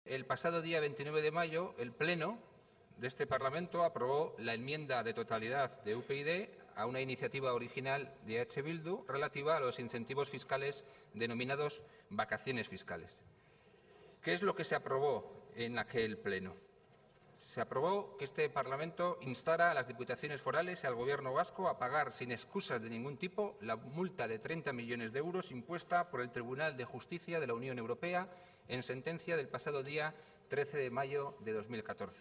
El pasado día 29 de mayo, el Pleno de este Parlamento aprobó la enmienda de totalidad de UPyD a una iniciativa original de Bildu relativa a los incentivos fiscales denominados vacaciones fiscales. ¿Qué es lo que se aprobó en aquel Pleno? Se aprobó que este Parlamento instara a las Diputaciones Forales y al Gobierno vasco a pagar sin excusas de ningún tipo la multa de 30 millones de euros impuesta por el Tribunal de Justicia de la Unión Europea en sentencia del pasado día 13 de mayo de 2014.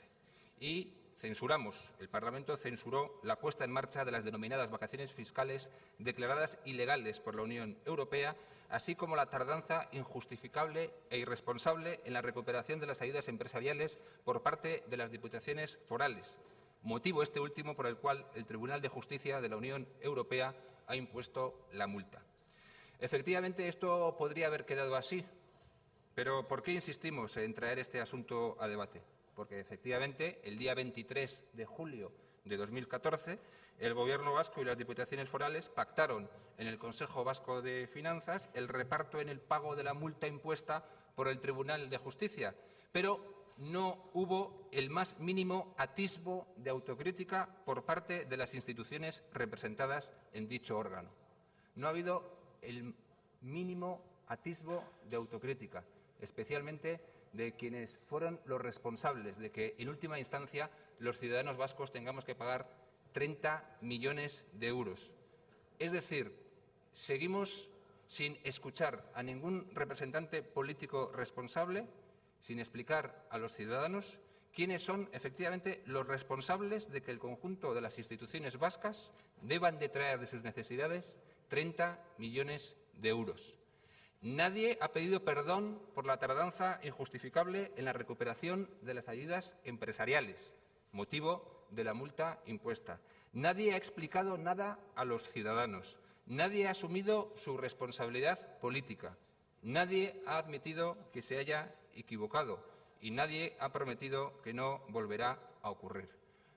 Y el Parlamento censuró la puesta en marcha de las denominadas vacaciones fiscales declaradas ilegales por la Unión Europea, así como la tardanza injustificable e irresponsable en la recuperación de las ayudas empresariales por parte de las Diputaciones Forales, motivo este último por el cual el Tribunal de Justicia de la Unión Europea ha impuesto la multa. Efectivamente, esto podría haber quedado así, pero ¿por qué insistimos en traer este asunto a debate? Porque efectivamente el día 23 de julio de 2014 el Gobierno vasco y las Diputaciones Forales pactaron en el Consejo Vasco de Finanzas el reparto en el pago de la multa impuesta por el Tribunal de Justicia, pero no hubo el más mínimo atisbo de autocrítica por parte de las instituciones representadas en dicho órgano. No ha habido el mínimo atisbo de autocrítica, especialmente de quienes fueron los responsables de que, en última instancia, los ciudadanos vascos tengamos que pagar 30 millones de euros. Es decir, seguimos sin escuchar a ningún representante político responsable, sin explicar a los ciudadanos quiénes son efectivamente los responsables de que el conjunto de las instituciones vascas deban de traer de sus necesidades 30 millones de euros. Nadie ha pedido perdón por la tardanza injustificable en la recuperación de las ayudas empresariales, motivo de la multa impuesta. Nadie ha explicado nada a los ciudadanos. Nadie ha asumido su responsabilidad política. Nadie ha admitido que se haya equivocado y nadie ha prometido que no volverá a ocurrir.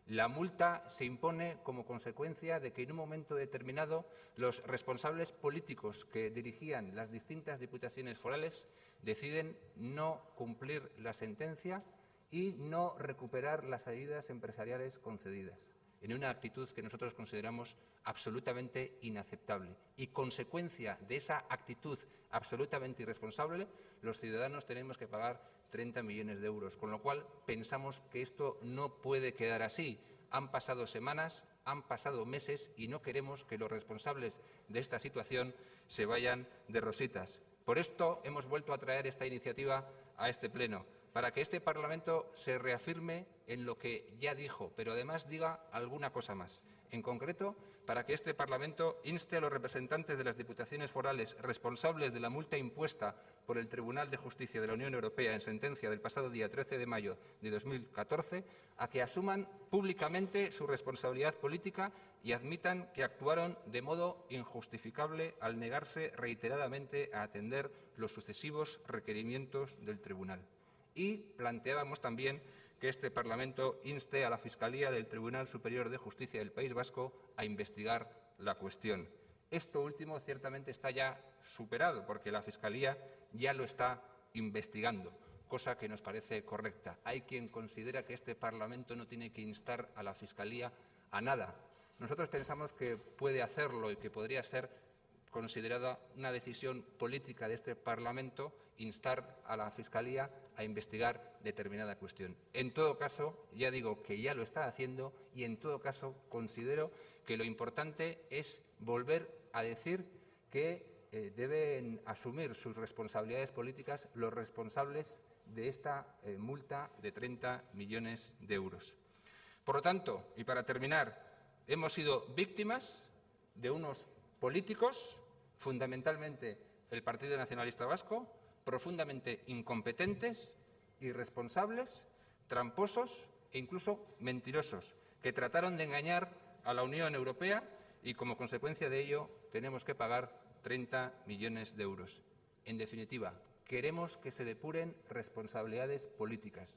La multa se impone como consecuencia de que en un momento determinado los responsables políticos que dirigían las distintas diputaciones forales deciden no cumplir la sentencia y no recuperar las ayudas empresariales concedidas, en una actitud que nosotros consideramos absolutamente inaceptable. Y consecuencia de esa actitud absolutamente irresponsable, los ciudadanos tenemos que pagar 30 millones de euros, con lo cual pensamos que esto no puede quedar así. Han pasado semanas, han pasado meses y no queremos que los responsables de esta situación se vayan de rositas. Por esto hemos vuelto a traer esta iniciativa a este Pleno, para que este Parlamento se reafirme en lo que ya dijo, pero además diga alguna cosa más. En concreto, para que este Parlamento inste a los representantes de las Diputaciones Forales responsables de la multa impuesta por el Tribunal de Justicia de la Unión Europea en sentencia del pasado día 13 de mayo de 2014 a que asuman públicamente su responsabilidad política y admitan que actuaron de modo injustificable al negarse reiteradamente a atender los sucesivos requerimientos del Tribunal. Y planteábamos también que este Parlamento inste a la Fiscalía del Tribunal Superior de Justicia del País Vasco a investigar la cuestión. Esto último ciertamente está ya superado, porque la Fiscalía ya lo está investigando, cosa que nos parece correcta. Hay quien considera que este Parlamento no tiene que instar a la Fiscalía a nada. Nosotros pensamos que puede hacerlo y que podría ser considerada una decisión política de este Parlamento instar a la Fiscalía a investigar determinada cuestión. En todo caso, ya digo que ya lo está haciendo y en todo caso considero que lo importante es volver a decir que deben asumir sus responsabilidades políticas los responsables de esta multa de 30 millones de euros. Por lo tanto, y para terminar, hemos sido víctimas de unos políticos, fundamentalmente el Partido Nacionalista Vasco, profundamente incompetentes, irresponsables, tramposos e incluso mentirosos, que trataron de engañar a la Unión Europea y, como consecuencia de ello, tenemos que pagar 30 millones de euros. En definitiva, queremos que se depuren responsabilidades políticas.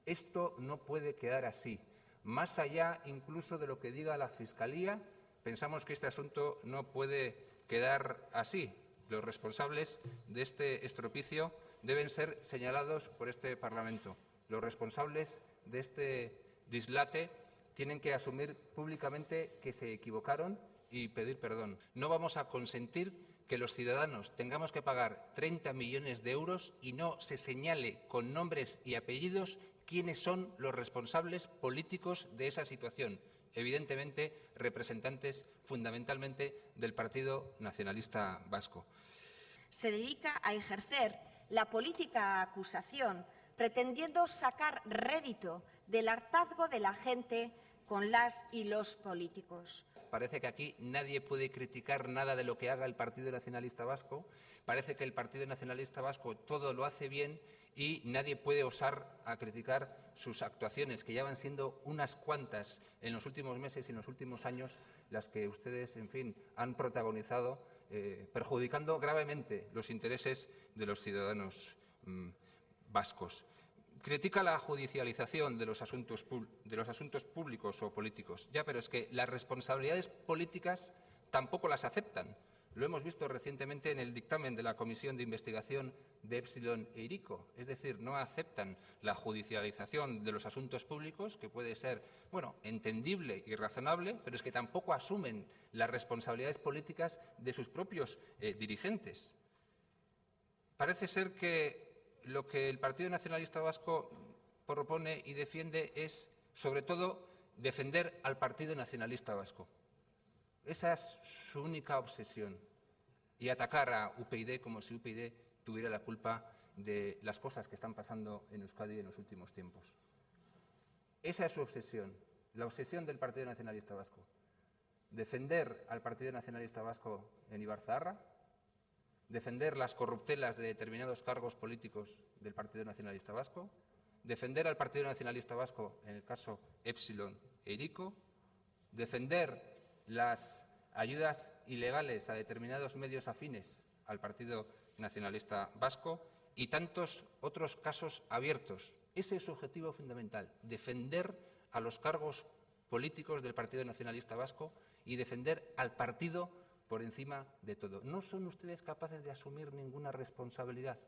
Esto no puede quedar así. Más allá incluso de lo que diga la Fiscalía, pensamos que este asunto no puede quedar así. los responsables de este estropicio deben ser señalados por este Parlamento. Los responsables de este dislate tienen que asumir públicamente que se equivocaron y pedir perdón. No vamos a consentir que los ciudadanos tengamos que pagar 30 millones de euros y no se señale con nombres y apellidos quiénes son los responsables políticos de esa situación. Evidentemente, representantes fundamentalmente del Partido Nacionalista Vasco. Se dedica a ejercer la política acusación, pretendiendo sacar rédito del hartazgo de la gente con las y los políticos. Parece que aquí nadie puede criticar nada de lo que haga el Partido Nacionalista Vasco. Parece que el Partido Nacionalista Vasco todo lo hace bien y nadie puede osar a criticar sus actuaciones, que ya van siendo unas cuantas en los últimos meses y en los últimos años las que ustedes, en fin, han protagonizado, perjudicando gravemente los intereses de los ciudadanos vascos. Critica la judicialización de los asuntos públicos o políticos. Ya, pero es que las responsabilidades políticas tampoco las aceptan. Lo hemos visto recientemente en el dictamen de la Comisión de Investigación de Epsilon e Hiriko. Es decir, no aceptan la judicialización de los asuntos públicos, que puede ser, bueno, entendible y razonable, pero es que tampoco asumen las responsabilidades políticas de sus propios dirigentes. Parece ser que lo que el Partido Nacionalista Vasco propone y defiende es, sobre todo, defender al Partido Nacionalista Vasco. Esa es su única obsesión. Y atacar a UPyD como si UPyD tuviera la culpa de las cosas que están pasando en Euskadi en los últimos tiempos. Esa es su obsesión, la obsesión del Partido Nacionalista Vasco. Defender al Partido Nacionalista Vasco en Ibarzaharra, defender las corruptelas de determinados cargos políticos del Partido Nacionalista Vasco, defender al Partido Nacionalista Vasco en el caso Epsilon e Hiriko, defender las ayudas ilegales a determinados medios afines al Partido Nacionalista Vasco y tantos otros casos abiertos. Ese es su objetivo fundamental, defender a los cargos políticos del Partido Nacionalista Vasco y defender al partido por encima de todo. ¿No son ustedes capaces de asumir ninguna responsabilidad?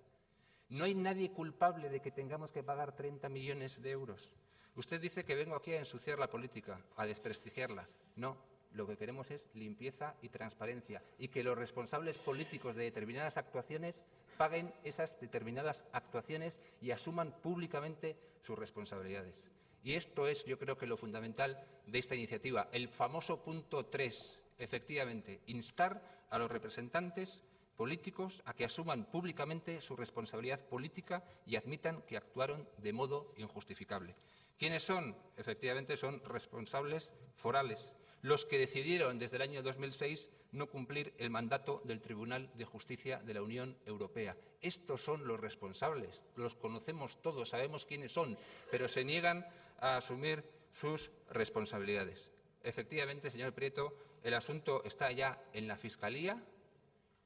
No hay nadie culpable de que tengamos que pagar 30 millones de euros. Usted dice que vengo aquí a ensuciar la política, a desprestigiarla. No, lo que queremos es limpieza y transparencia y que los responsables políticos de determinadas actuaciones paguen esas determinadas actuaciones y asuman públicamente sus responsabilidades. Y esto es, yo creo que lo fundamental de esta iniciativa, el famoso punto 3, efectivamente, instar a los representantes políticos a que asuman públicamente su responsabilidad política y admitan que actuaron de modo injustificable. ¿Quiénes son? Efectivamente, son responsables forales, los que decidieron desde el año 2006 no cumplir el mandato del Tribunal de Justicia de la Unión Europea. Estos son los responsables, los conocemos todos, sabemos quiénes son, pero se niegan a asumir sus responsabilidades. Efectivamente, señor Prieto, el asunto está ya en la Fiscalía,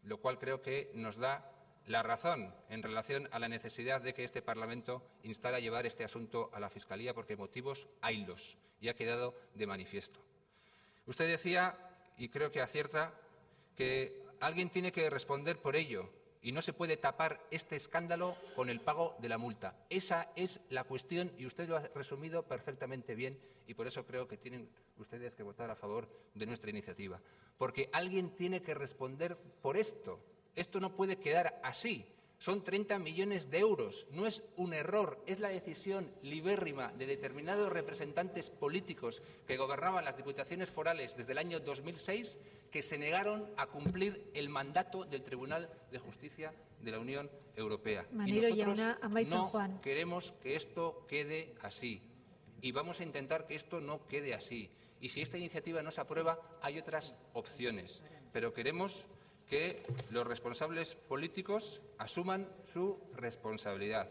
lo cual creo que nos da la razón en relación a la necesidad de que este Parlamento instara a llevar este asunto a la Fiscalía, porque motivos haylos, y ha quedado de manifiesto. Usted decía, y creo que acierta, que alguien tiene que responder por ello y no se puede tapar este escándalo con el pago de la multa. Esa es la cuestión y usted lo ha resumido perfectamente bien y por eso creo que tienen ustedes que votar a favor de nuestra iniciativa. Porque alguien tiene que responder por esto. Esto no puede quedar así. Son 30 millones de euros. No es un error, es la decisión libérrima de determinados representantes políticos que gobernaban las diputaciones forales desde el año 2006 que se negaron a cumplir el mandato del Tribunal de Justicia de la Unión Europea. Maneiro y nosotros jauna, amaitzen no joan. queremos que esto quede así. Y vamos a intentar que esto no quede así. Y si esta iniciativa no se aprueba, hay otras opciones. Pero queremos que los responsables políticos asuman su responsabilidad.